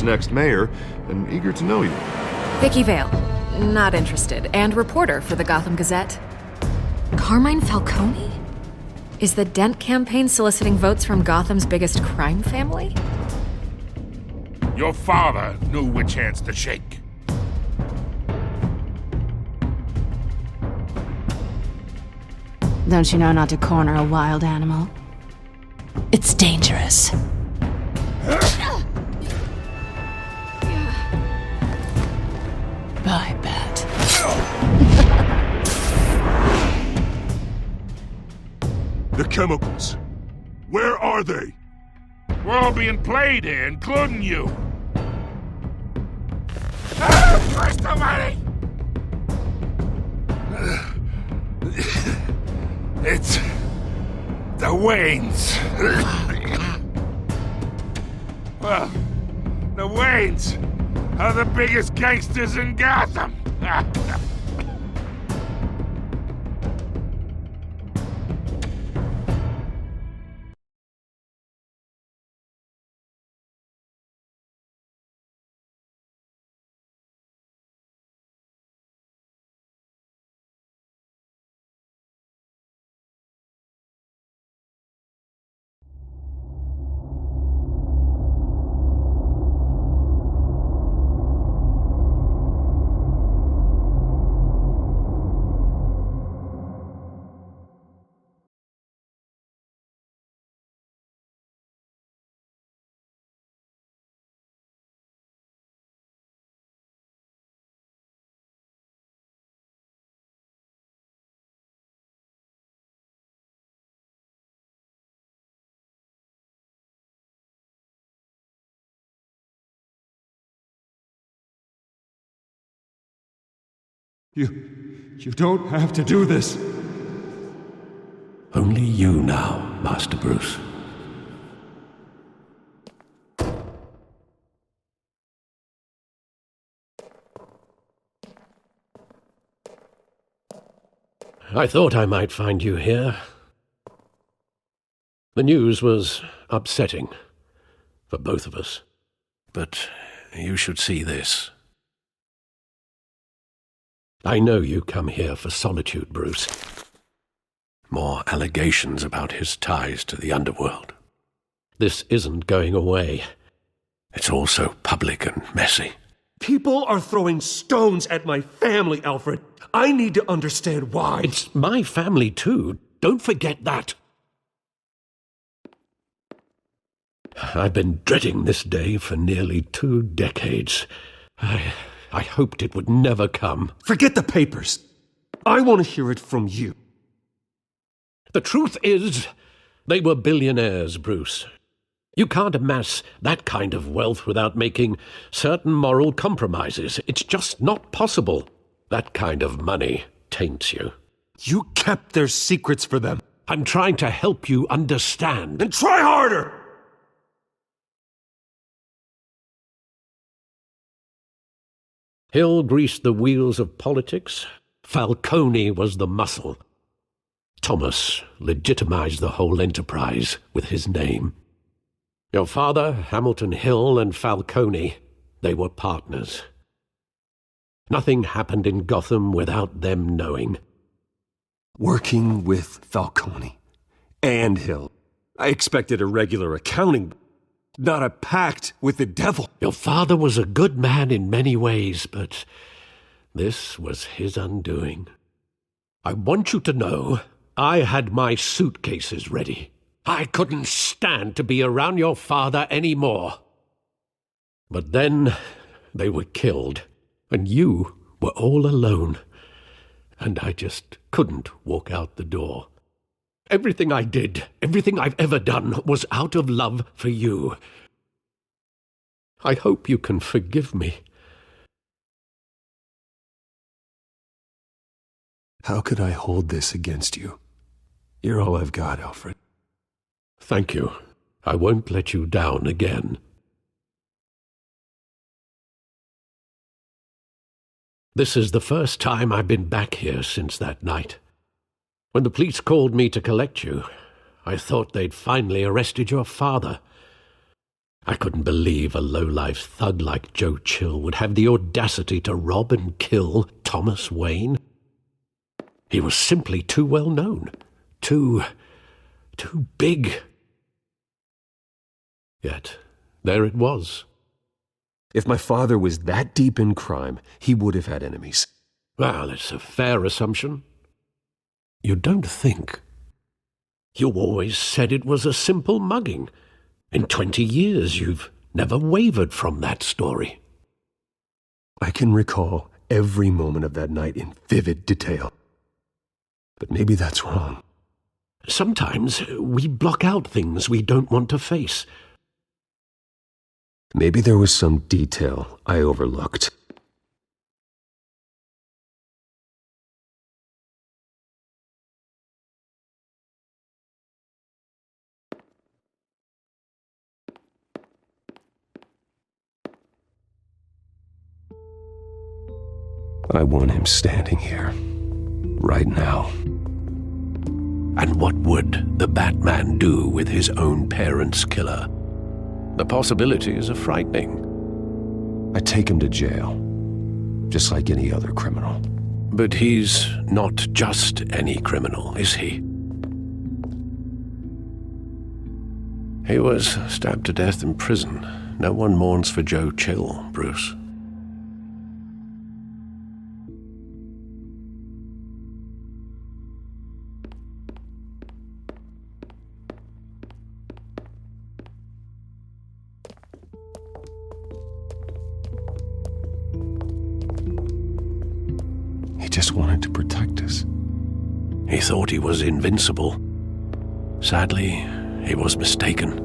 Gotham's next mayor and eager to know you. Vicky Vale, not interested, and reporter for the Gotham Gazette. Carmine Falcone? Is the Dent campaign soliciting votes from Gotham's biggest crime family? Your father knew which hands to shake. Don't you know not to corner a wild animal? It's dangerous. I bet. The chemicals. Where are they? We're all being played here, including you. Christ almighty! It's the Waynes. Well, the Waynes are the biggest gangsters in Gotham. You don't have to do this. Only you now, Master Bruce. I thought I might find you here. The news was upsetting for both of us. But you should see this. I know you come here for solitude, Bruce. More allegations about his ties to the underworld. This isn't going away. It's all so public and messy. People are throwing stones at my family, Alfred. I need to understand why. It's my family too. Don't forget that. I've been dreading this day for nearly 2 decades. I hoped it would never come. Forget the papers. I want to hear it from you. The truth is, they were billionaires, Bruce. You can't amass that kind of wealth without making certain moral compromises. It's just not possible. That kind of money taints you. You kept their secrets for them. I'm trying to help you understand. Then try harder! Hill greased the wheels of politics. Falcone was the muscle. Thomas legitimized the whole enterprise with his name. Your father, Hamilton Hill, and Falcone, they were partners. Nothing happened in Gotham without them knowing. Working with Falcone and Hill. I expected a regular accounting, not a pact with the devil. Your father was a good man in many ways, but this was his undoing. I want you to know I had my suitcases ready. I couldn't stand to be around your father anymore. But then they were killed, and you were all alone, and I just couldn't walk out the door. Everything I did, everything I've ever done, was out of love for you. I hope you can forgive me. How could I hold this against you? You're all I've got, Alfred. Thank you. I won't let you down again. This is the first time I've been back here since that night. When the police called me to collect you, I thought they'd finally arrested your father. I couldn't believe a low-life thug like Joe Chill would have the audacity to rob and kill Thomas Wayne. He was simply too well known, too big. Yet, there it was. If my father was that deep in crime, he would have had enemies. Well, it's a fair assumption. You don't think? You always said it was a simple mugging. In 20 years, you've never wavered from that story. I can recall every moment of that night in vivid detail. But maybe that's wrong. Sometimes we block out things we don't want to face. Maybe there was some detail I overlooked. I want him standing here, right now. And what would the Batman do with his own parents' killer? The possibilities are frightening. I'd take him to jail, just like any other criminal. But he's not just any criminal, is he? He was stabbed to death in prison. No one mourns for Joe Chill, Bruce. He just wanted to protect us. He thought he was invincible. Sadly, he was mistaken.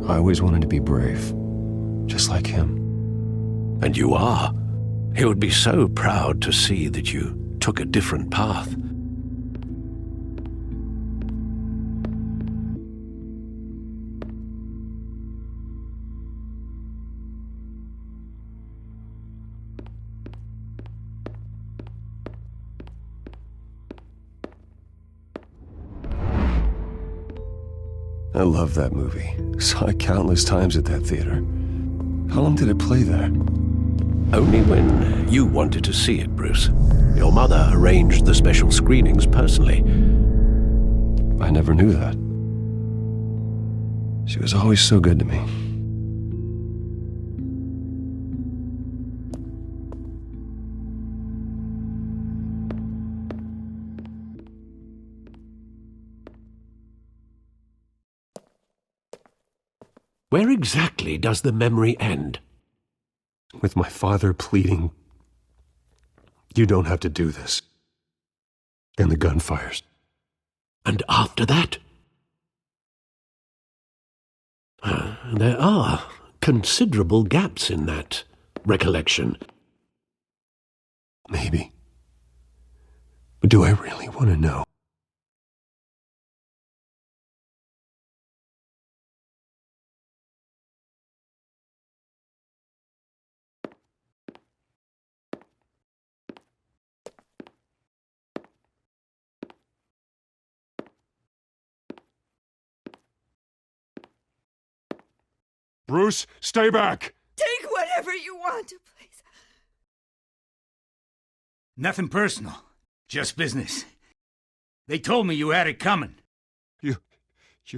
I always wanted to be brave, just like him. And you are. He would be so proud to see that you took a different path. I love that movie. Saw it countless times at that theater. How long did it play there? Only when you wanted to see it, Bruce. Your mother arranged the special screenings personally. I never knew that. She was always so good to me. Where exactly does the memory end? With my father pleading, "You don't have to do this." And the gun fires. And after that? There are considerable gaps in that recollection. Maybe. But do I really want to know? Bruce, stay back! Take whatever you want, please. Nothing personal. Just business. They told me you had it coming. You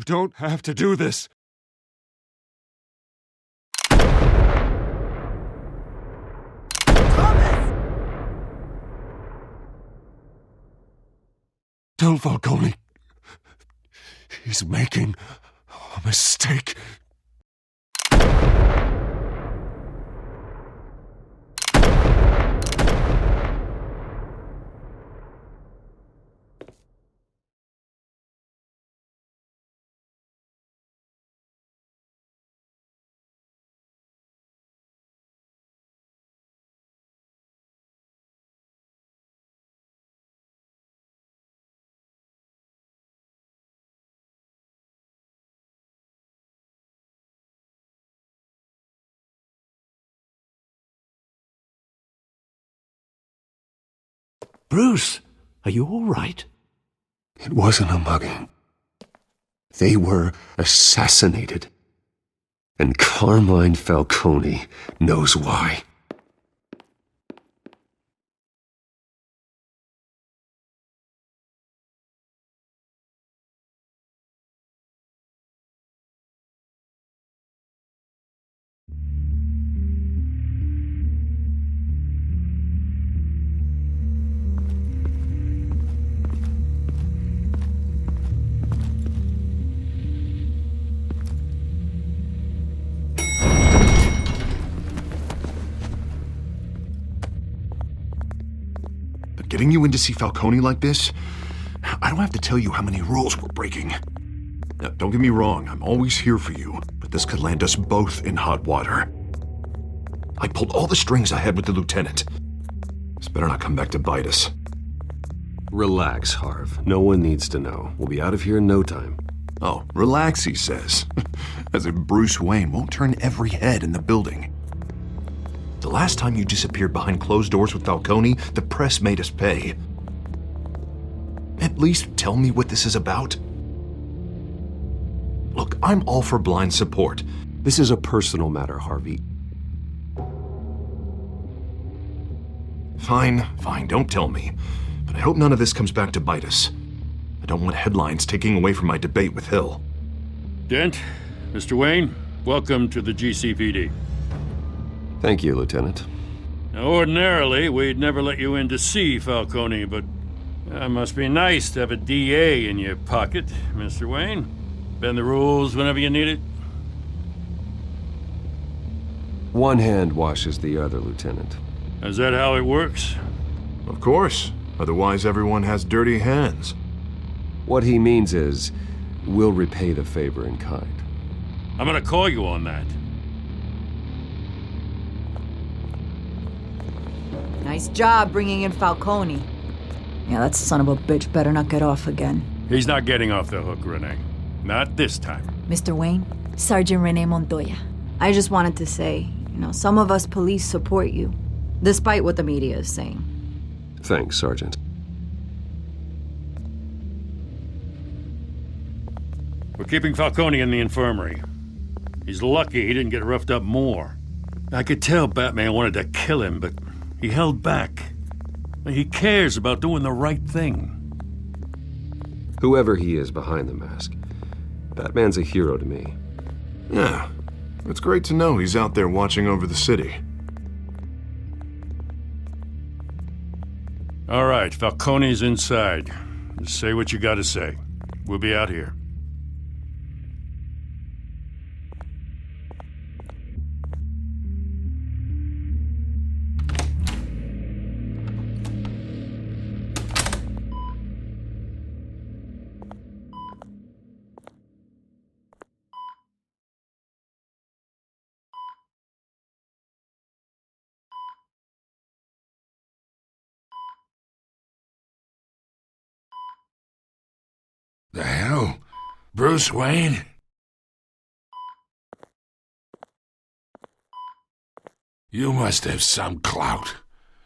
don't have to do this. Thomas! Tell Falcone. He's making a mistake. Bruce, are you all right? It wasn't a mugging. They were assassinated. And Carmine Falcone knows why. Getting you in to see Falcone like this, I don't have to tell you how many rules we're breaking. Now, don't get me wrong, I'm always here for you, but this could land us both in hot water. I pulled all the strings I had with the lieutenant. This better not come back to bite us. Relax, Harv. No one needs to know. We'll be out of here in no time. Oh, relax, he says. As if Bruce Wayne won't turn every head in the building. The last time you disappeared behind closed doors with Falcone, the press made us pay. At least tell me what this is about. Look, I'm all for blind support. This is a personal matter, Harvey. Fine, don't tell me. But I hope none of this comes back to bite us. I don't want headlines taking away from my debate with Hill. Dent, Mr. Wayne, welcome to the GCPD. Thank you, Lieutenant. Now, ordinarily, we'd never let you in to see Falcone, but it must be nice to have a DA in your pocket, Mr. Wayne. Bend the rules whenever you need it. One hand washes the other, Lieutenant. Is that how it works? Of course. Otherwise, everyone has dirty hands. What he means is, we'll repay the favor in kind. I'm gonna call you on that. Nice job bringing in Falcone. Yeah, that son of a bitch better not get off again. He's not getting off the hook, Renee. Not this time. Mr. Wayne, Sergeant Renee Montoya. I just wanted to say, some of us police support you, despite what the media is saying. Thanks, Sergeant. We're keeping Falcone in the infirmary. He's lucky he didn't get roughed up more. I could tell Batman wanted to kill him, but he held back. He cares about doing the right thing. Whoever he is behind the mask, Batman's a hero to me. Yeah, it's great to know he's out there watching over the city. All right, Falcone's inside. Just say what you gotta say. We'll be out here. The hell? Bruce Wayne? You must have some clout.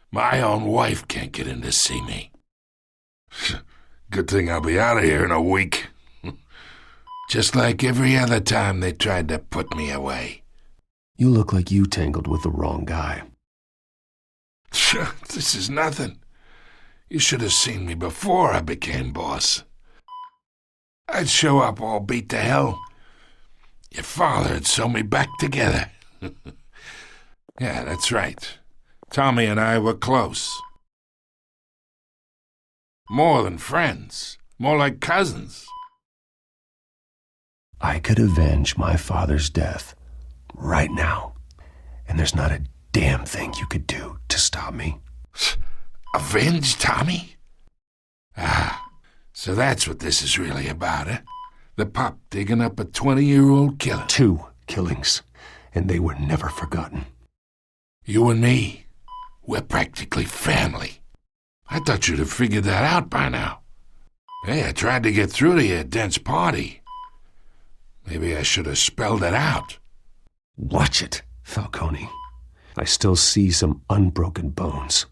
My own wife can't get in to see me. Good thing I'll be out of here in a week. Just like every other time they tried to put me away. You look like you tangled with the wrong guy. This is nothing. You should have seen me before I became boss. I'd show up all beat to hell. Your father'd sew me back together. Yeah, that's right. Tommy and I were close. More than friends. More like cousins. I could avenge my father's death right now, and there's not a damn thing you could do to stop me. Avenge Tommy? Ah, so that's what this is really about, eh? The pup digging up a 20-year-old killer. 2 killings, and they were never forgotten. You and me, we're practically family. I thought you'd have figured that out by now. Hey, I tried to get through to you at Dent's party. Maybe I should have spelled it out. Watch it, Falcone. I still see some unbroken bones.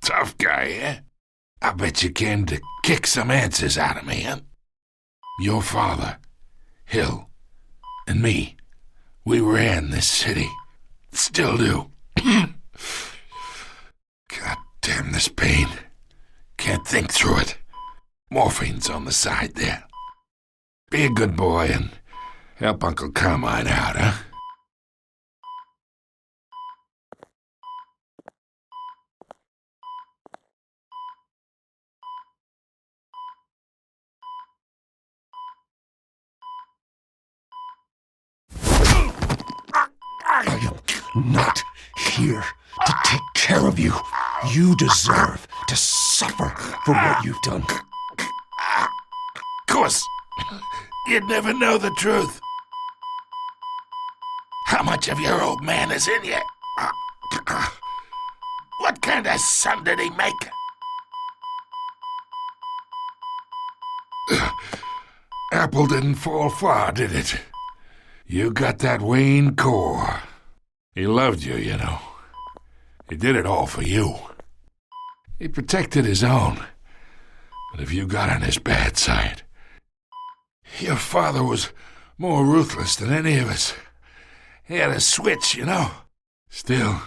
Tough guy, eh? I bet you came to kick some answers out of me, huh? Your father, Hill, and me, we ran this city. Still do. God damn this pain. Can't think through it. Morphine's on the side there. Be a good boy and help Uncle Carmine out, huh? I am not here to take care of you. You deserve to suffer for what you've done. Of course, you'd never know the truth. How much of your old man is in you? What kind of son did he make? Apple didn't fall far, did it? You got that Wayne core. He loved you, you know. He did it all for you. He protected his own. But if you got on his bad side, your father was more ruthless than any of us. He had a switch, you know. Still,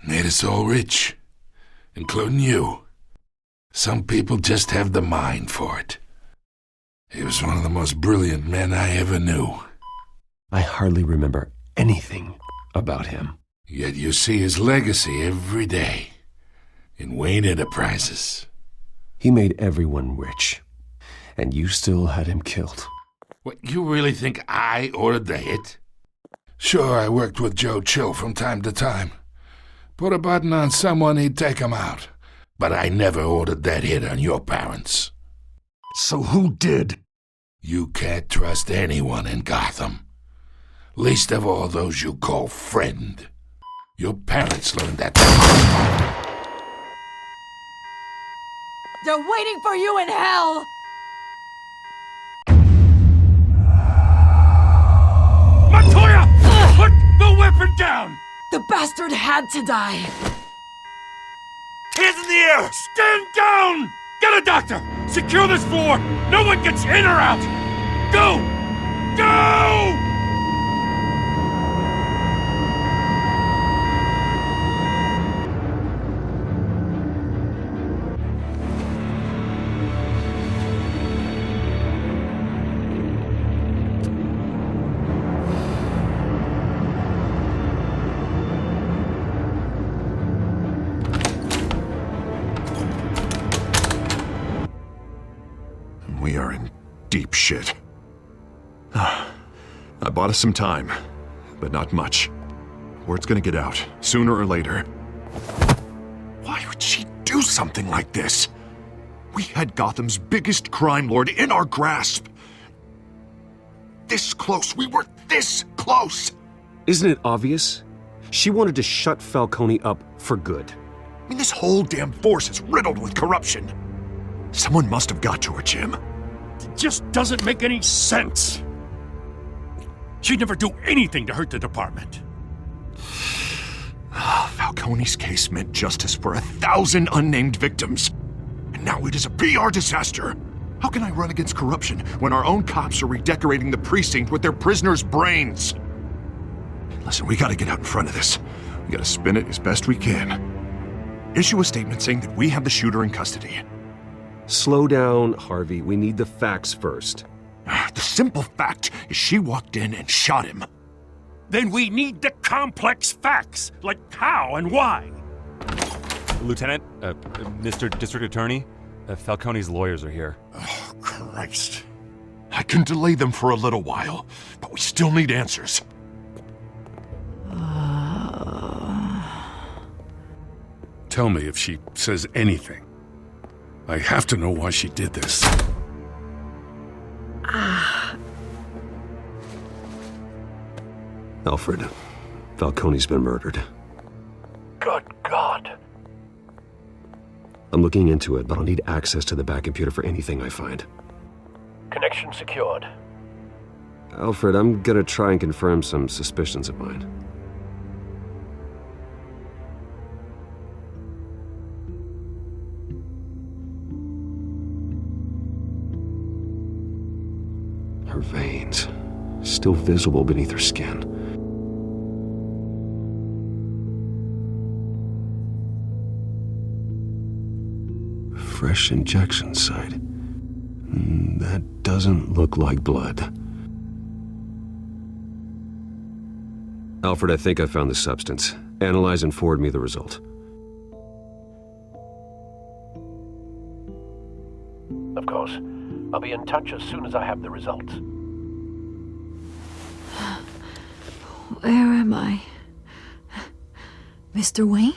made us all rich, including you. Some people just have the mind for it. He was one of the most brilliant men I ever knew. I hardly remember anything about him. Yet you see his legacy every day in Wayne Enterprises. He made everyone rich, and you still had him killed. What, you really think I ordered the hit? Sure, I worked with Joe Chill from time to time. Put a button on someone, he'd take him out. But I never ordered that hit on your parents. So who did? You can't trust anyone in Gotham. Least of all those you call friend. Your parents learned that. They're waiting for you in hell! Montoya! Put the weapon down! The bastard had to die! Hands in the air! Stand down! Get a doctor! Secure this floor! No one gets in or out! Go! Go! We are in deep shit. I bought us some time, but not much. Word's gonna get out, sooner or later. Why would she do something like this? We had Gotham's biggest crime lord in our grasp. This close, we were this close! Isn't it obvious? She wanted to shut Falcone up for good. I mean, this whole damn force is riddled with corruption. Someone must have got to her, Jim. It just doesn't make any sense. She'd never do anything to hurt the department. Falcone's case meant justice for 1,000 unnamed victims. And now it is a PR disaster. How can I run against corruption when our own cops are redecorating the precinct with their prisoners' brains? Listen, we gotta get out in front of this. We gotta spin it as best we can. Issue a statement saying that we have the shooter in custody. Slow down, Harvey. We need the facts first. The simple fact is she walked in and shot him. Then we need the complex facts, like how and why. Lieutenant, Mr. District Attorney, Falcone's lawyers are here. Oh, Christ. I can delay them for a little while, but we still need answers. Tell me if she says anything. I have to know why she did this. Alfred, Falcone's been murdered. Good God. I'm looking into it, but I'll need access to the back computer for anything I find. Connection secured. Alfred, I'm gonna try and confirm some suspicions of mine. Her veins. still visible beneath her skin. Fresh injection site. That doesn't look like blood. Alfred, I think I found the substance. Analyze and forward me the result. Of course. I'll be in touch as soon as I have the results. Where am I? Mr. Wayne?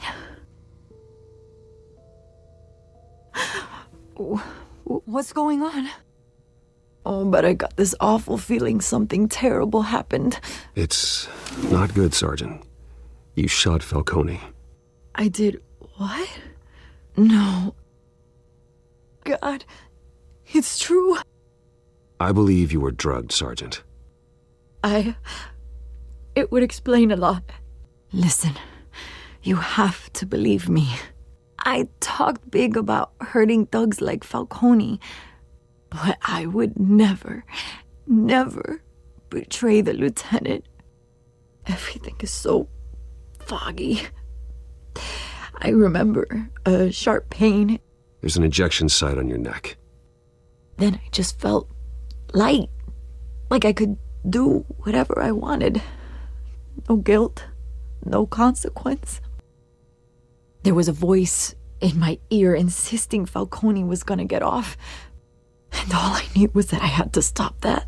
What's going on? Oh, but I got this awful feeling something terrible happened. It's not good, Sergeant. You shot Falcone. I did what? No. God, it's true. I believe you were drugged, Sergeant. It would explain a lot. Listen, you have to believe me. I talked big about hurting thugs like Falcone, but I would never betray the lieutenant. Everything is so foggy. I remember a sharp pain. There's an injection site on your neck. Then I just felt light, like I could do whatever I wanted. No guilt, no consequence. There was a voice in my ear insisting Falcone was gonna get off. And all I knew was that I had to stop that.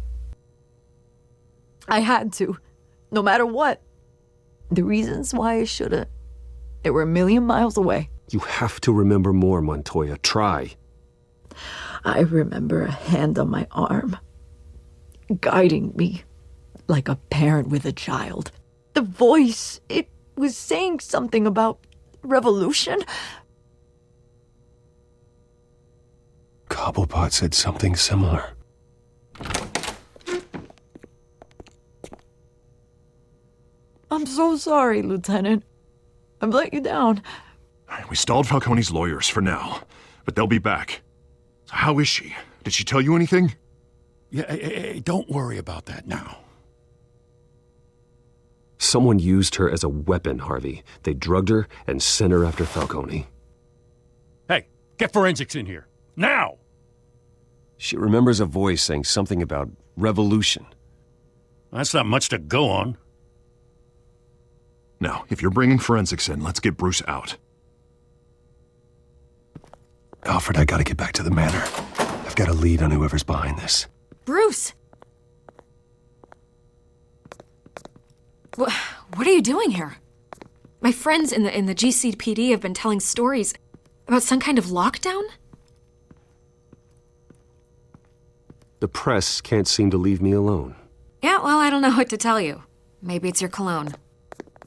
I had to, no matter what. The reasons why I shouldn't, they were a million miles away. You have to remember more, Montoya. Try. I remember a hand on my arm, guiding me like a parent with a child. The voice, it was saying something about revolution. Cobblepot said something similar. I'm so sorry, Lieutenant. I've let you down. We stalled Falcone's lawyers for now, but they'll be back. So how is she? Did she tell you anything? Yeah, hey, don't worry about that now. Someone used her as a weapon, Harvey. They drugged her and sent her after Falcone. Hey, get forensics in here. Now! She remembers a voice saying something about revolution. That's not much to go on. Now, if you're bringing forensics in, let's get Bruce out. Alfred, I gotta get back to the manor. I've got a lead on whoever's behind this. Bruce! What are you doing here? My friends in the GCPD have been telling stories about some kind of lockdown? The press can't seem to leave me alone. Yeah, well, I don't know what to tell you. Maybe it's your cologne.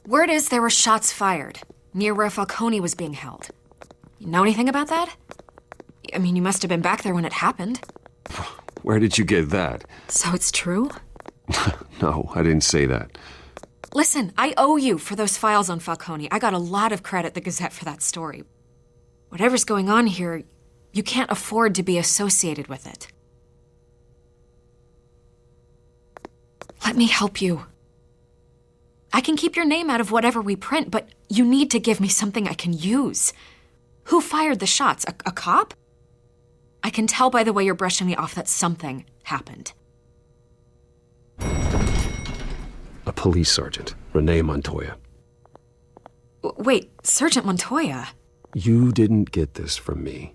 Word is there were shots fired near where Falcone was being held. You know anything about that? I mean, you must have been back there when it happened. Where did you get that? So it's true? No, I didn't say that. Listen, I owe you for those files on Falcone. I got a lot of credit at the Gazette for that story. Whatever's going on here, you can't afford to be associated with it. Let me help you. I can keep your name out of whatever we print, but you need to give me something I can use. Who fired the shots? A cop? I can tell by the way you're brushing me off that something happened. A police sergeant, Renee Montoya. Wait, Sergeant Montoya? You didn't get this from me.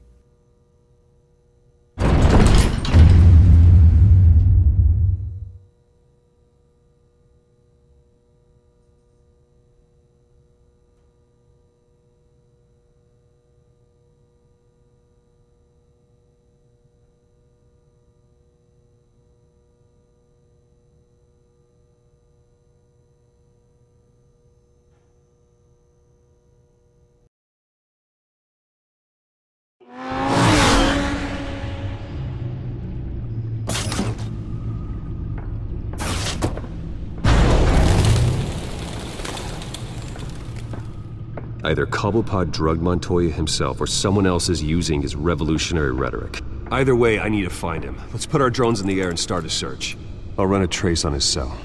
Either Cobblepot drugged Montoya himself or someone else is using his revolutionary rhetoric. Either way, I need to find him. Let's put our drones in the air and start a search. I'll run a trace on his cell.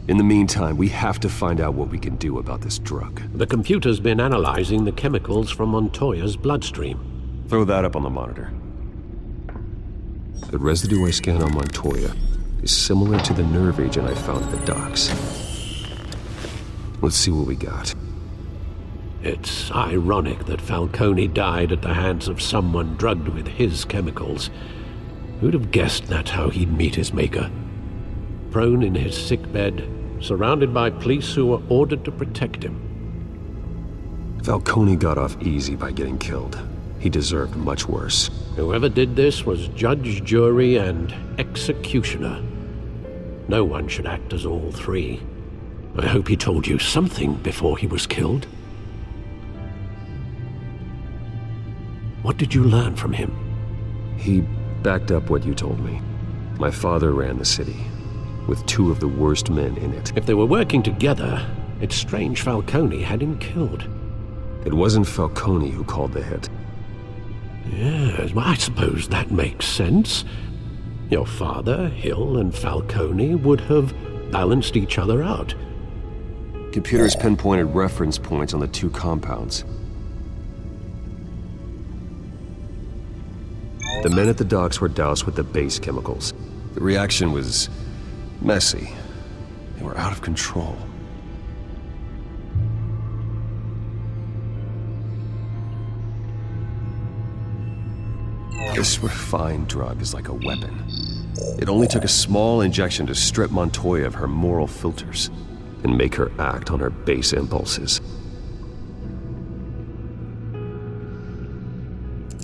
In the meantime, we have to find out what we can do about this drug. The computer's been analyzing the chemicals from Montoya's bloodstream. Throw that up on the monitor. The residue I scanned on Montoya is similar to the nerve agent I found at the docks. Let's see what we got. It's ironic that Falcone died at the hands of someone drugged with his chemicals. Who'd have guessed that's how he'd meet his maker? Prone in his sickbed, surrounded by police who were ordered to protect him. Falcone got off easy by getting killed. He deserved much worse. Whoever did this was judge, jury, and executioner. No one should act as all three. I hope he told you something before he was killed. What did you learn from him? He backed up what you told me. My father ran the city, with two of the worst men in it. If they were working together, it's strange Falcone had him killed. It wasn't Falcone who called the hit. Yes, well, I suppose that makes sense. Your father, Hill, and Falcone would have balanced each other out. Computers pinpointed reference points on the two compounds. The men at the docks were doused with the base chemicals. The reaction was messy. They were out of control. This refined drug is like a weapon. It only took a small injection to strip Montoya of her moral filters and make her act on her base impulses.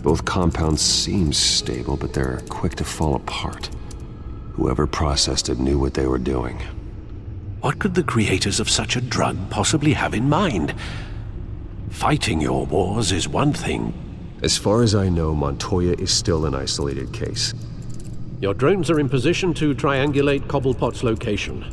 Both compounds seem stable, but they're quick to fall apart. Whoever processed it knew what they were doing. What could the creators of such a drug possibly have in mind? Fighting your wars is one thing. As far as I know, Montoya is still an isolated case. Your drones are in position to triangulate Cobblepot's location.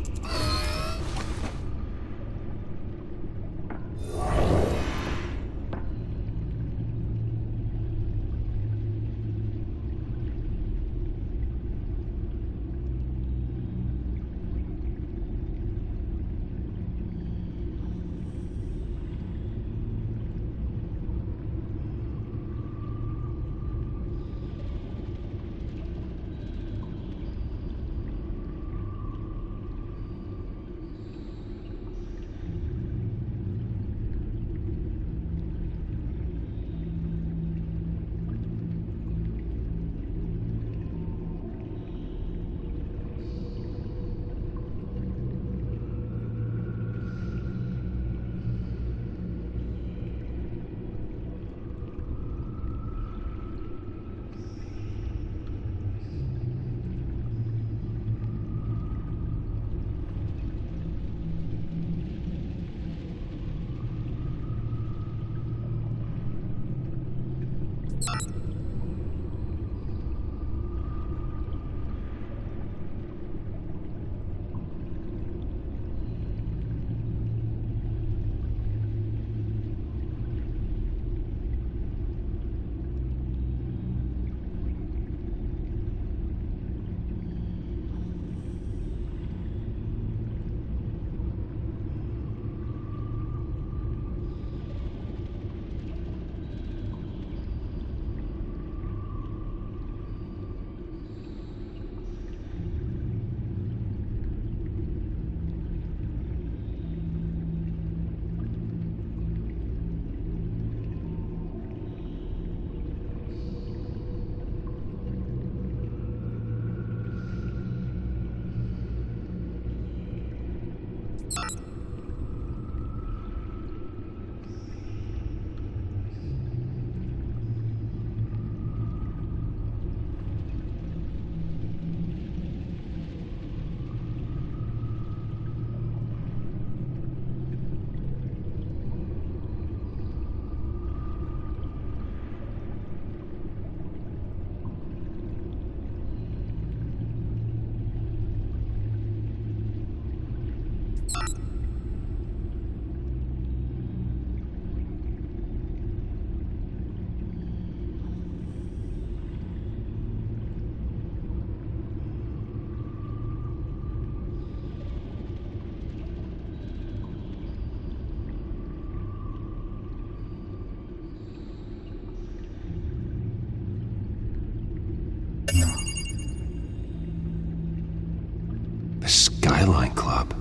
Feline Club.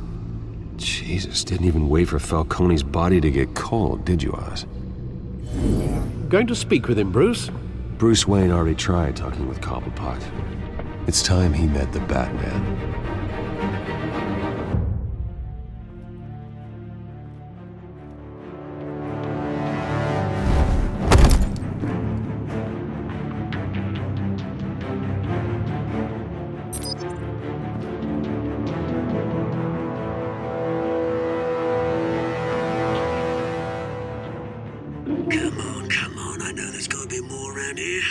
Jesus, didn't even wait for Falcone's body to get cold, did you, Oz? Going to speak with him, Bruce? Bruce Wayne already tried talking with Cobblepot. It's time he met the Batman. Come on, I know there's gotta be more around here.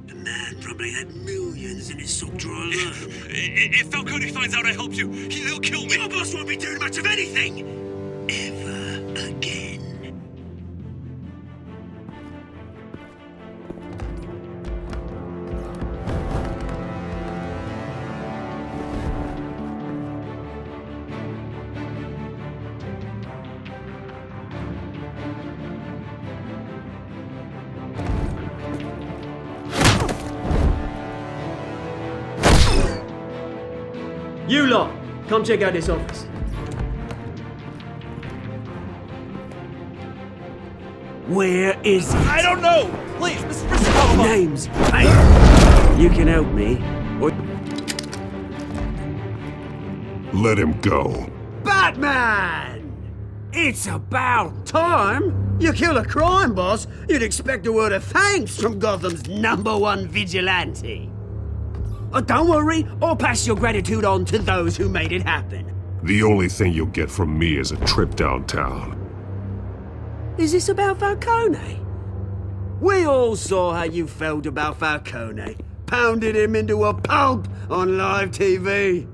The man probably had millions in his sock drawer alone. If Falcone finds out I helped you, he'll kill me. Your boss won't be doing much of anything! Ever again. You lot, come check out this office. Where is it? I don't know! Please, Mr. Names. Hey, you can help me. Or... Let him go. Batman! It's about time! You kill a crime boss, you'd expect a word of thanks from Gotham's #1 vigilante. Don't worry, I'll pass your gratitude on to those who made it happen. The only thing you'll get from me is a trip downtown. Is this about Falcone? We all saw how you felt about Falcone. Pounded him into a pulp on live TV.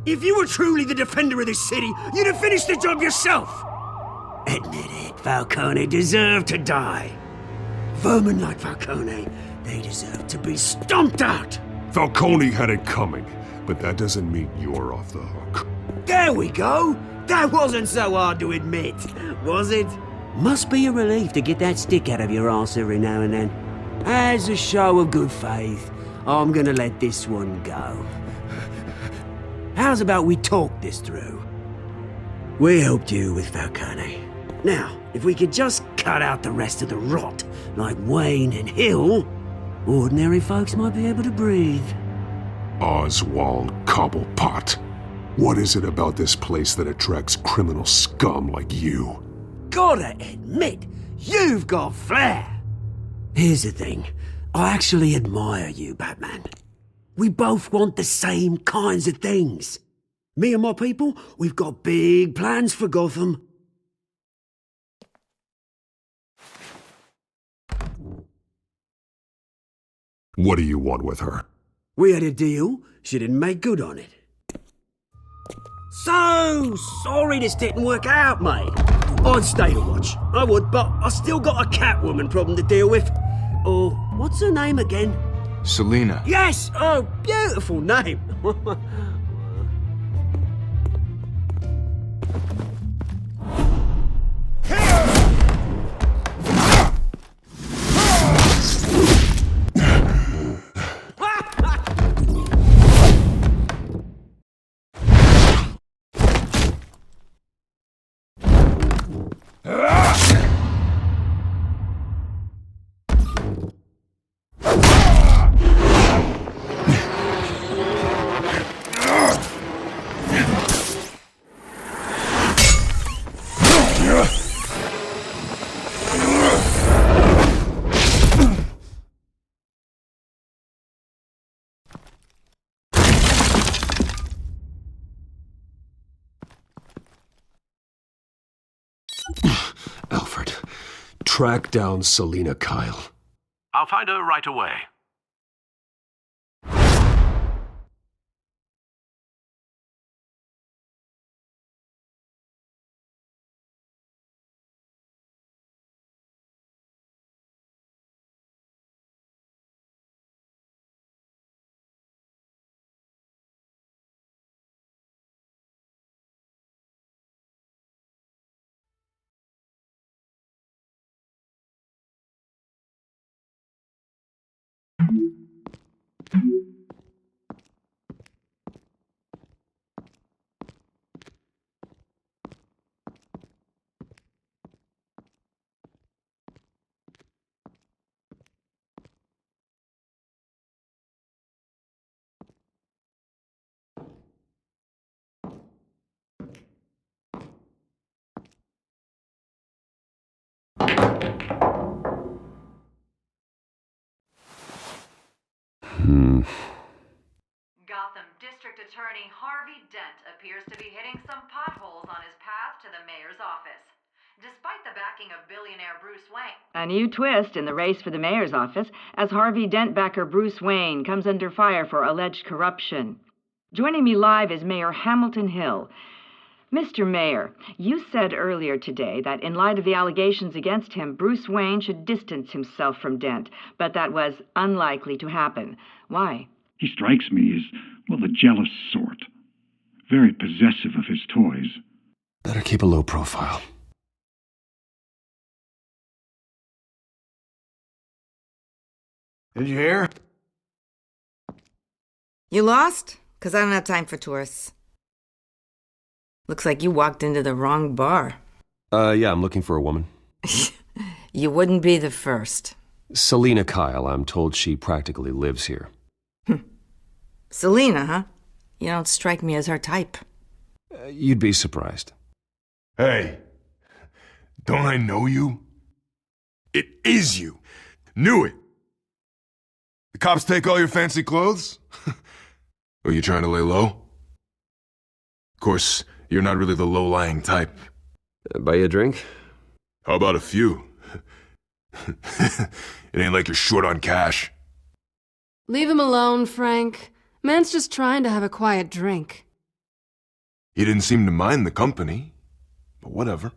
If you were truly the defender of this city, you'd have finished the job yourself. Admit it, Falcone deserved to die. Vermin like Falcone, they deserve to be stomped out. Falcone had it coming, but that doesn't mean you're off the hook. There we go. That wasn't so hard to admit, was it? Must be a relief to get that stick out of your arse every now and then. As a show of good faith, I'm gonna let this one go. How's about we talk this through? We helped you with Falcone. Now, if we could just cut out the rest of the rot, like Wayne and Hill, ordinary folks might be able to breathe. Oswald Cobblepot. What is it about this place that attracts criminal scum like you? Gotta admit, you've got flair. Here's the thing. I actually admire you, Batman. We both want the same kinds of things. Me and my people, we've got big plans for Gotham. What do you want with her? We had a deal. She didn't make good on it. So sorry this didn't work out, mate. I'd stay to watch. I would, but I still got a Catwoman problem to deal with. Or, what's her name again? Selina. Yes! Oh, beautiful name. Alfred, track down Selina Kyle. I'll find her right away. Gotham District Attorney Harvey Dent appears to be hitting some potholes on his path to the mayor's office. Despite the backing of billionaire Bruce Wayne. A new twist in the race for the mayor's office as Harvey Dent backer Bruce Wayne comes under fire for alleged corruption. Joining me live is Mayor Hamilton Hill. Mr. Mayor, you said earlier today that in light of the allegations against him, Bruce Wayne should distance himself from Dent, but that was unlikely to happen. Why? He strikes me as, well, the jealous sort. Very possessive of his toys. Better keep a low profile. Did you hear? You lost? 'Cause I don't have time for tourists. Looks like you walked into the wrong bar. Yeah, I'm looking for a woman. You wouldn't be the first. Selina Kyle, I'm told she practically lives here. Selina, huh? You don't strike me as her type. You'd be surprised. Hey, don't I know you? It is you. Knew it. The cops take all your fancy clothes? Or you trying to lay low? Of course, you're not really the low-lying type. Buy you a drink? How about a few? It ain't like you're short on cash. Leave him alone, Frank. Man's just trying to have a quiet drink. He didn't seem to mind the company, but whatever.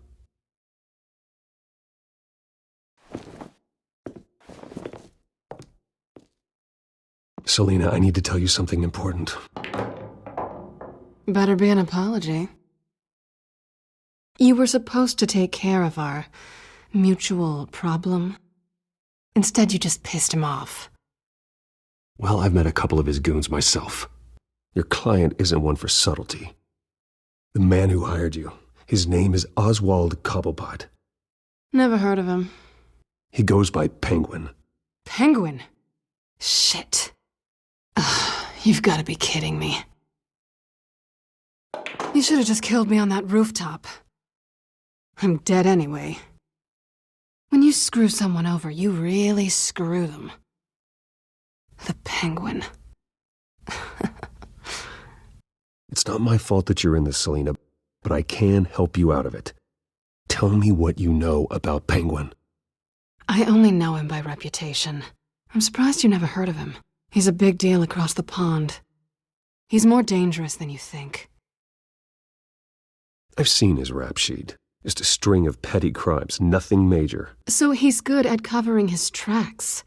Selina, I need to tell you something important. Better be an apology. You were supposed to take care of our mutual problem. Instead, you just pissed him off. Well, I've met a couple of his goons myself. Your client isn't one for subtlety. The man who hired you, his name is Oswald Cobblepot. Never heard of him. He goes by Penguin. Penguin? Shit. You've got to be kidding me. You should have just killed me on that rooftop. I'm dead anyway. When you screw someone over, you really screw them. The Penguin. It's not my fault that you're in this, Selina, but I can help you out of it. Tell me what you know about Penguin. I only know him by reputation. I'm surprised you never heard of him. He's a big deal across the pond. He's more dangerous than you think. I've seen his rap sheet. Just a string of petty crimes, nothing major. So he's good at covering his tracks.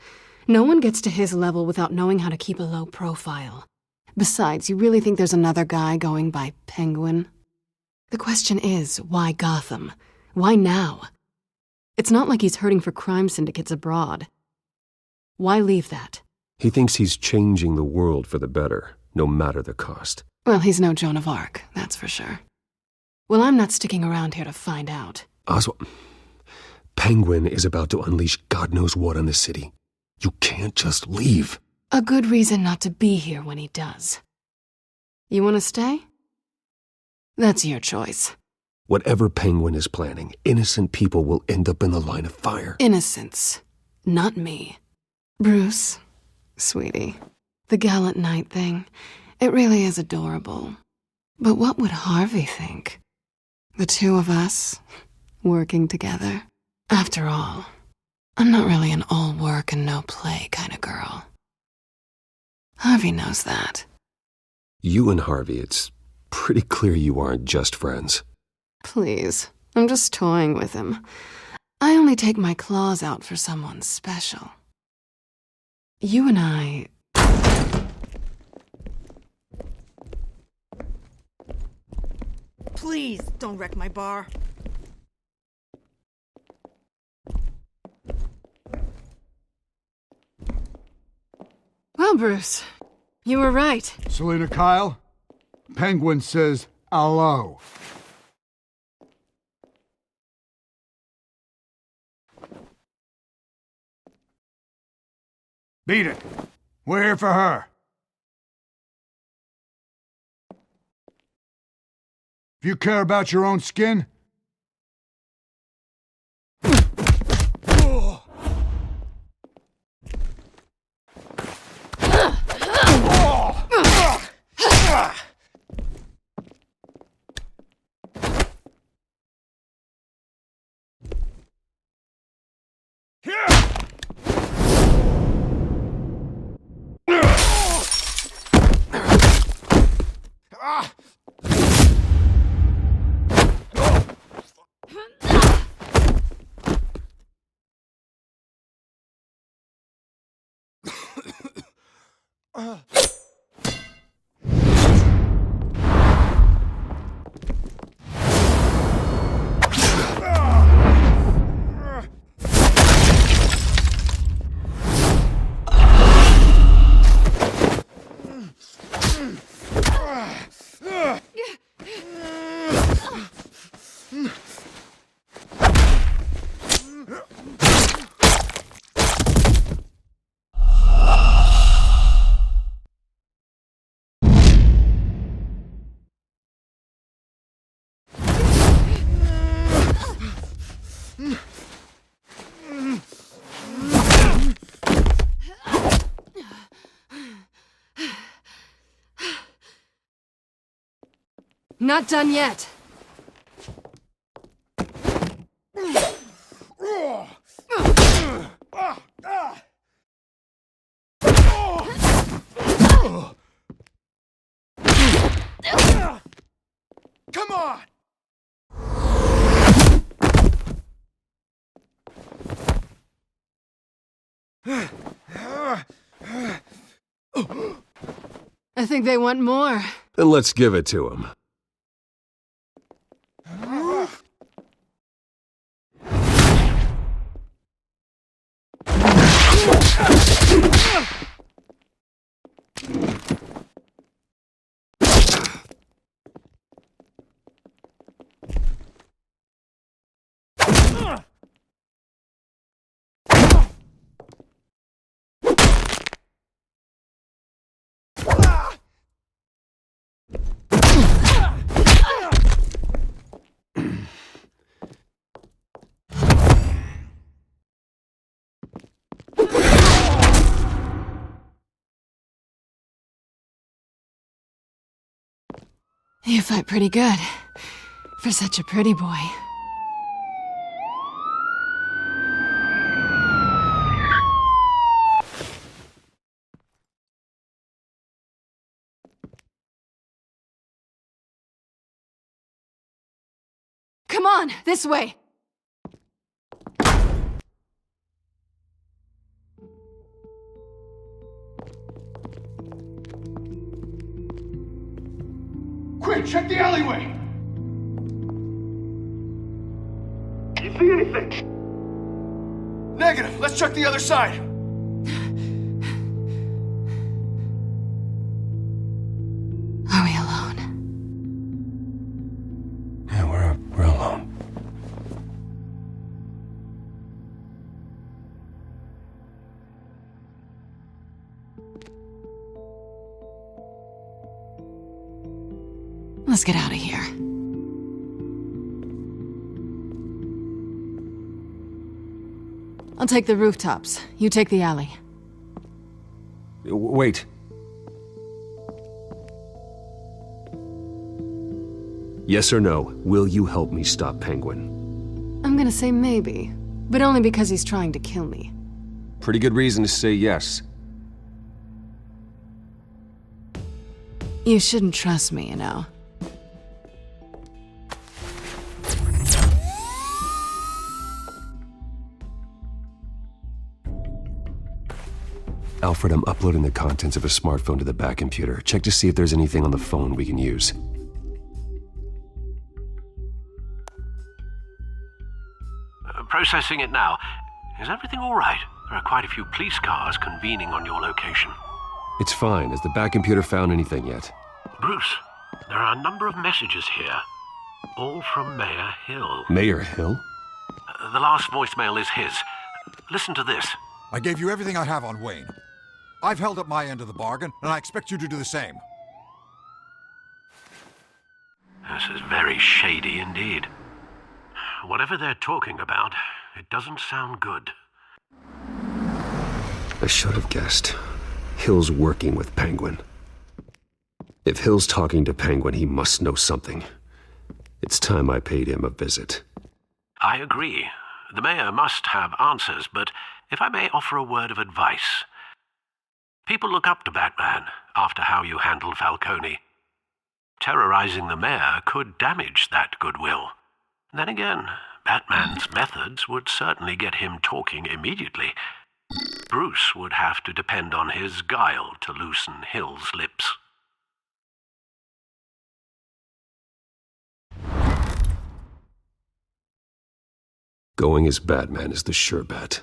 No one gets to his level without knowing how to keep a low profile. Besides, you really think there's another guy going by Penguin? The question is, why Gotham? Why now? It's not like he's hurting for crime syndicates abroad. Why leave that? He thinks he's changing the world for the better, no matter the cost. Well, he's no Joan of Arc, that's for sure. Well, I'm not sticking around here to find out. Oswald, Penguin is about to unleash God knows what on the city. You can't just leave. A good reason not to be here when he does. You want to stay? That's your choice. Whatever Penguin is planning, innocent people will end up in the line of fire. Innocence. Not me. Bruce, sweetie, the gallant knight thing, it really is adorable. But what would Harvey think? The two of us, working together. After all, I'm not really an all work and no play kind of girl. Harvey knows that. You and Harvey, it's pretty clear you aren't just friends. Please, I'm just toying with him. I only take my claws out for someone special. You and I... Please, don't wreck my bar. Well, Bruce, you were right. Selina Kyle, Penguin says hello. Beat it. We're here for her. If you care about your own skin, Not done yet. Come on! I think they want more. Then let's give it to him. You fight pretty good. For such a pretty boy. Come on, this way! Quick, check the alleyway! You see anything? Negative. Let's check the other side. Are we alone? Yeah, we're alone. Let's get out of here. I'll take the rooftops. You take the alley. Wait. Yes or no, will you help me stop Penguin? I'm gonna say maybe, but only because he's trying to kill me. Pretty good reason to say yes. You shouldn't trust me, you know. Alfred, I'm uploading the contents of a smartphone to the back computer. Check to see if there's anything on the phone we can use. Processing it now. Is everything all right? There are quite a few police cars convening on your location. It's fine. Has the back computer found anything yet? Bruce, there are a number of messages here. All from Mayor Hill. Mayor Hill? The last voicemail is his. Listen to this. I gave you everything I have on Wayne. I've held up my end of the bargain, and I expect you to do the same. This is very shady indeed. Whatever they're talking about, it doesn't sound good. I should have guessed. Hill's working with Penguin. If Hill's talking to Penguin, he must know something. It's time I paid him a visit. I agree. The mayor must have answers, but if I may offer a word of advice. People look up to Batman after how you handled Falcone. Terrorizing the mayor could damage that goodwill. Then again, Batman's methods would certainly get him talking immediately. Bruce would have to depend on his guile to loosen Hill's lips. Going as Batman is the sure bet.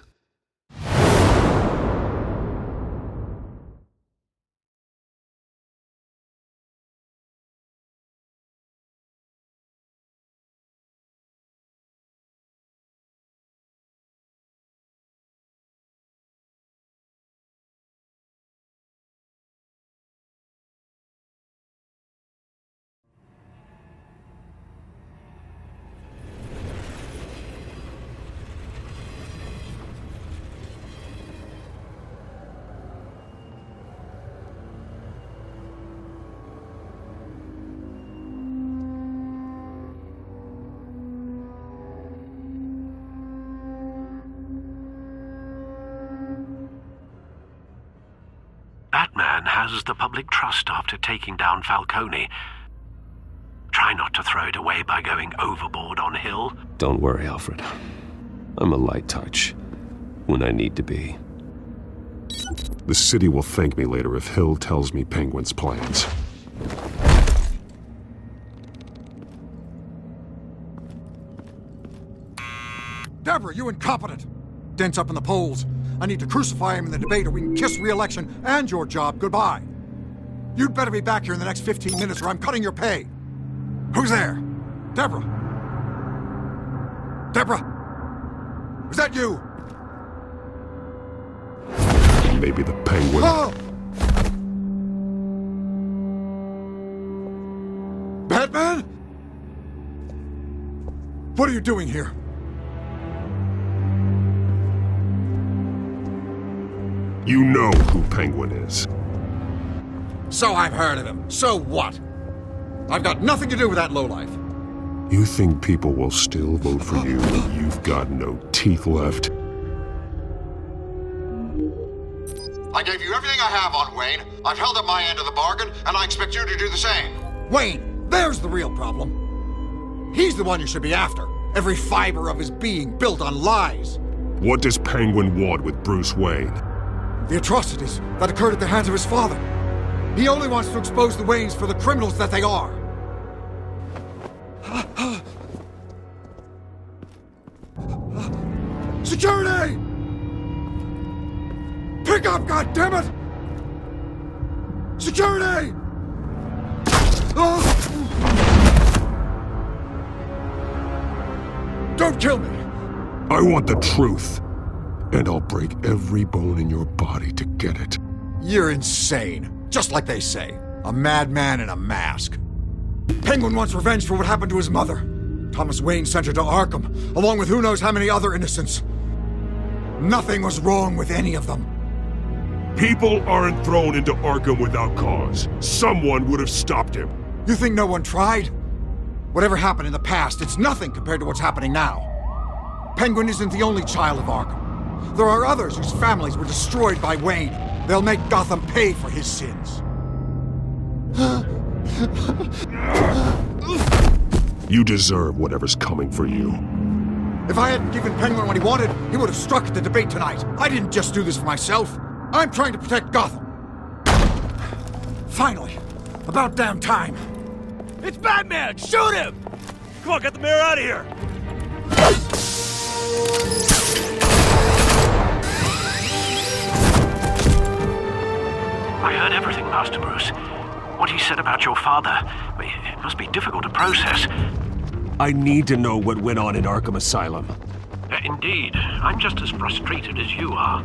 Batman has the public trust after taking down Falcone. Try not to throw it away by going overboard on Hill. Don't worry, Alfred. I'm a light touch when I need to be. The city will thank me later if Hill tells me Penguin's plans. Deborah, you incompetent! Dent's up in the polls. I need to crucify him in the debate or we can kiss re-election and your job goodbye. You'd better be back here in the next 15 minutes or I'm cutting your pay. Who's there? Deborah? Deborah? Is that you? Maybe the Penguin. Oh! Batman? What are you doing here? You know who Penguin is. So I've heard of him. So what? I've got nothing to do with that lowlife. You think people will still vote for you when you've got no teeth left? I gave you everything I have on Wayne. I've held up my end of the bargain, and I expect you to do the same. Wayne, there's the real problem. He's the one you should be after. Every fiber of his being built on lies. What does Penguin want with Bruce Wayne? The atrocities that occurred at the hands of his father. He only wants to expose the Waynes for the criminals that they are. Security! Pick up, goddammit! Security! Don't kill me! I want the truth. And I'll break every bone in your body to get it. You're insane. Just like they say. A madman in a mask. Penguin wants revenge for what happened to his mother. Thomas Wayne sent her to Arkham, along with who knows how many other innocents. Nothing was wrong with any of them. People aren't thrown into Arkham without cause. Someone would have stopped him. You think no one tried? Whatever happened in the past, it's nothing compared to what's happening now. Penguin isn't the only child of Arkham. There are others whose families were destroyed by Wayne. They'll make Gotham pay for his sins. You deserve whatever's coming for you. If I hadn't given Penguin what he wanted, he would have struck at the debate tonight. I didn't just do this for myself. I'm trying to protect Gotham. Finally. About damn time. It's Batman! Shoot him! Come on, get the mayor out of here! I heard everything, Master Bruce. What he said about your father, it must be difficult to process. I need to know what went on in Arkham Asylum. Indeed. I'm just as frustrated as you are.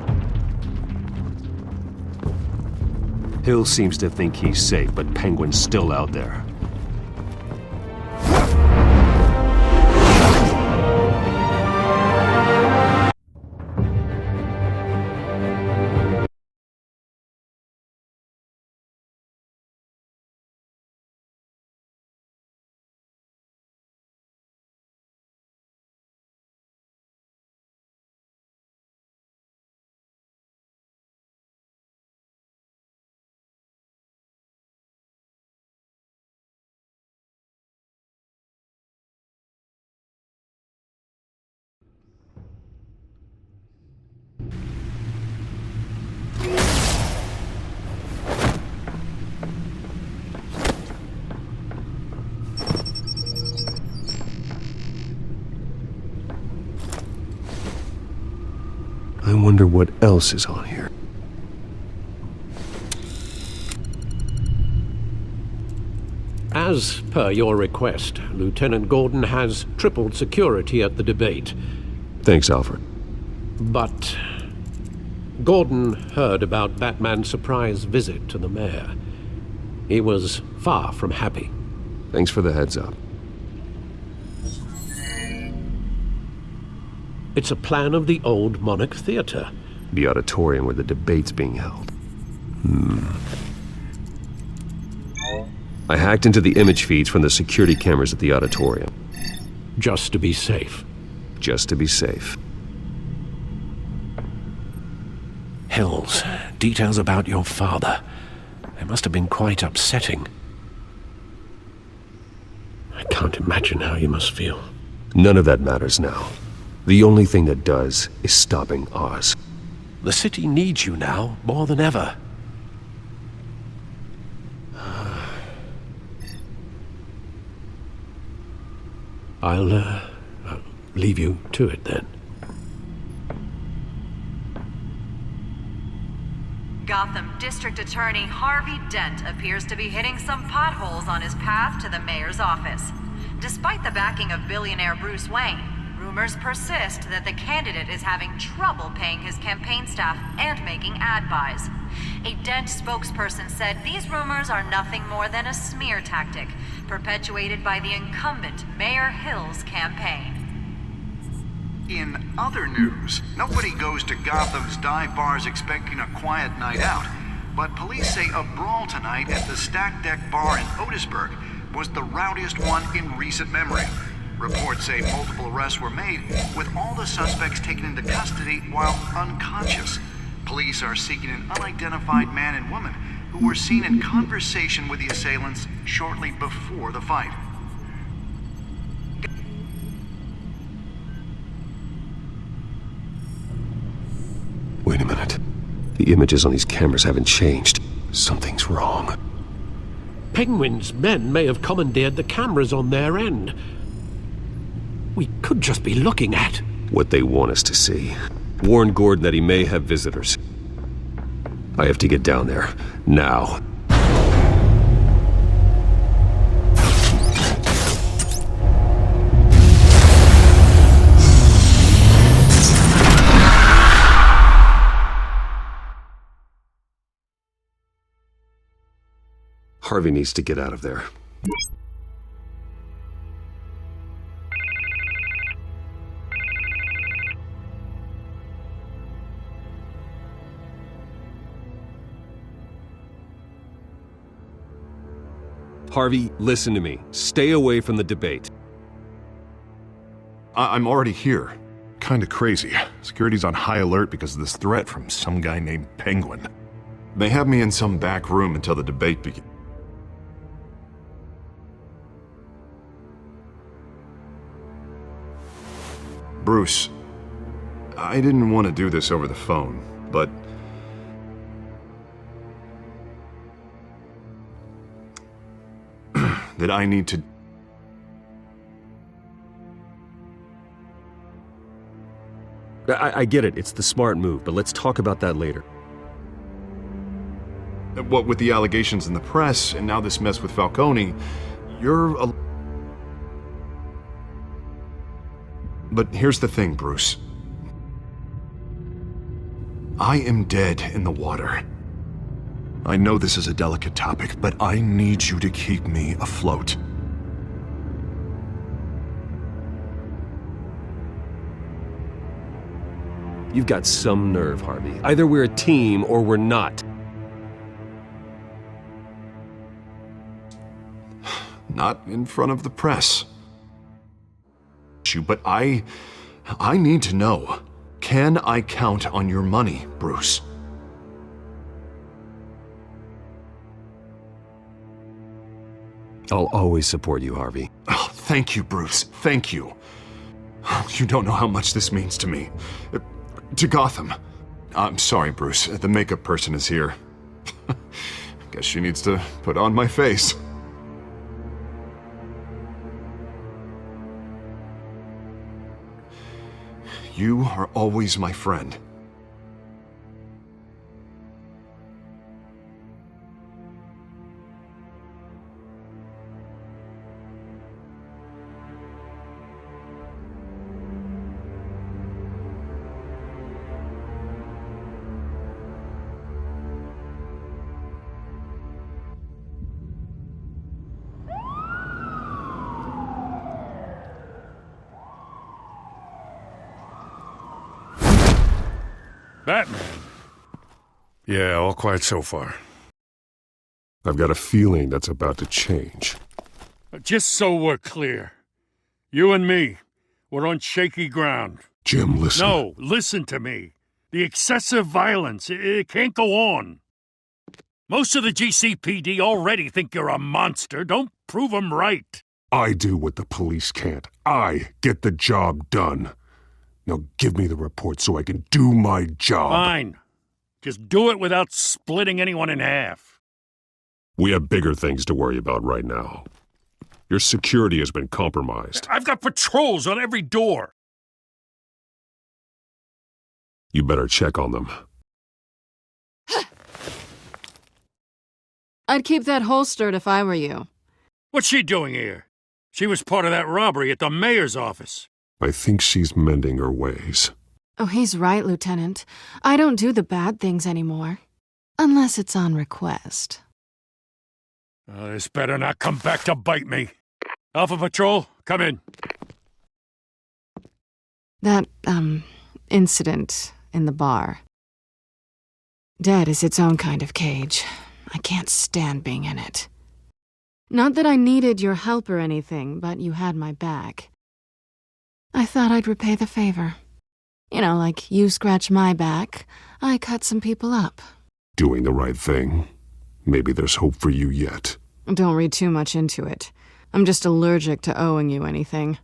Hill seems to think he's safe, but Penguin's still out there. I wonder what else is on here. As per your request, Lieutenant Gordon has tripled security at the debate. Thanks, Alfred. But Gordon heard about Batman's surprise visit to the mayor. He was far from happy. Thanks for the heads up. It's a plan of the old Monarch Theater. The auditorium where the debate's being held. I hacked into the image feeds from the security cameras at the auditorium. Just to be safe. Just to be safe. Hills, details about your father. They must have been quite upsetting. I can't imagine how you must feel. None of that matters now. The only thing that does is stopping Oz. The city needs you now, more than ever. I'll leave you to it then. Gotham District Attorney Harvey Dent appears to be hitting some potholes on his path to the mayor's office. Despite the backing of billionaire Bruce Wayne, rumors persist that the candidate is having trouble paying his campaign staff and making ad buys. A Dent spokesperson said these rumors are nothing more than a smear tactic, perpetuated by the incumbent Mayor Hill's campaign. In other news, nobody goes to Gotham's dive bars expecting a quiet night out, but police say a brawl tonight at the Stack Deck Bar in Otisburg was the rowdiest one in recent memory. Reports say multiple arrests were made, with all the suspects taken into custody while unconscious. Police are seeking an unidentified man and woman who were seen in conversation with the assailants shortly before the fight. Wait a minute. The images on these cameras haven't changed. Something's wrong. Penguin's men may have commandeered the cameras on their end. We could just be looking at what they want us to see. Warn Gordon that he may have visitors. I have to get down there. Now. Harvey needs to get out of there. Harvey, listen to me. Stay away from the debate. I'm already here. Kinda crazy. Security's on high alert because of this threat from some guy named Penguin. They have me in some back room until the debate begins. Bruce, I didn't want to do this over the phone, but that I need to... I get it, it's the smart move, but let's talk about that later. What with the allegations in the press, and now this mess with Falcone, you're a... But here's the thing, Bruce. I am dead in the water. I know this is a delicate topic, but I need you to keep me afloat. You've got some nerve, Harvey. Either we're a team or we're not. Not in front of the press. But I need to know. Can I count on your money, Bruce? I'll always support you, Harvey. Oh, thank you, Bruce. Thank you. You don't know how much this means to me. To Gotham. I'm sorry, Bruce. The makeup person is here. Guess she needs to put on my face. You are always my friend. Batman? Yeah, all quiet so far. I've got a feeling that's about to change. Just so we're clear, you and me, we're on shaky ground. Jim, listen. No, listen to me. The excessive violence, it can't go on. Most of the GCPD already think you're a monster. Don't prove them right. I do what the police can't. I get the job done. Now give me the report so I can do my job. Fine. Just do it without splitting anyone in half. We have bigger things to worry about right now. Your security has been compromised. I've got patrols on every door. You better check on them. I'd keep that holstered if I were you. What's she doing here? She was part of that robbery at the mayor's office. I think she's mending her ways. Oh, he's right, Lieutenant. I don't do the bad things anymore. Unless it's on request. This better not come back to bite me. Alpha Patrol, come in. That, incident in the bar. Dead is its own kind of cage. I can't stand being in it. Not that I needed your help or anything, but you had my back. I thought I'd repay the favor. You know, like you scratch my back, I cut some people up. Doing the right thing. Maybe there's hope for you yet. Don't read too much into it. I'm just allergic to owing you anything.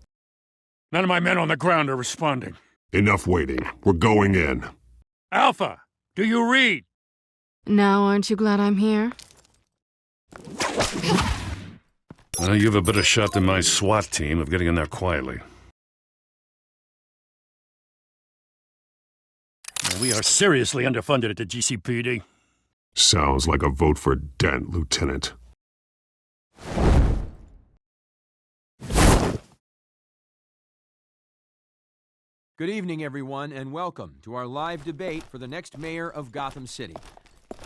None of my men on the ground are responding. Enough waiting. We're going in. Alpha, do you read? Now aren't you glad I'm here? You have a better shot than my SWAT team of getting in there quietly. We are seriously underfunded at the GCPD. Sounds like a vote for Dent, Lieutenant. Good evening, everyone, and welcome to our live debate for the next mayor of Gotham City.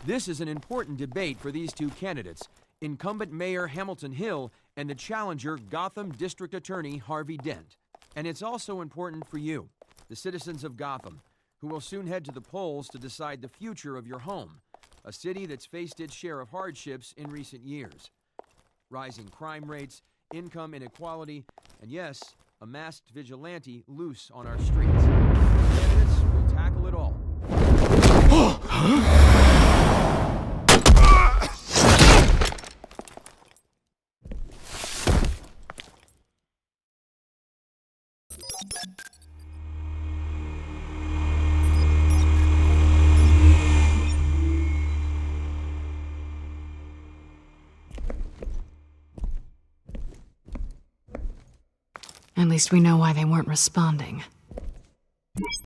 This is an important debate for these two candidates, incumbent Mayor Hamilton Hill and the challenger Gotham District Attorney Harvey Dent. And it's also important for you, the citizens of Gotham, who will soon head to the polls to decide the future of your home, a city that's faced its share of hardships in recent years. Rising crime rates, income inequality, and yes, a masked vigilante loose on our streets. The candidates will tackle it all. At least we know why they weren't responding.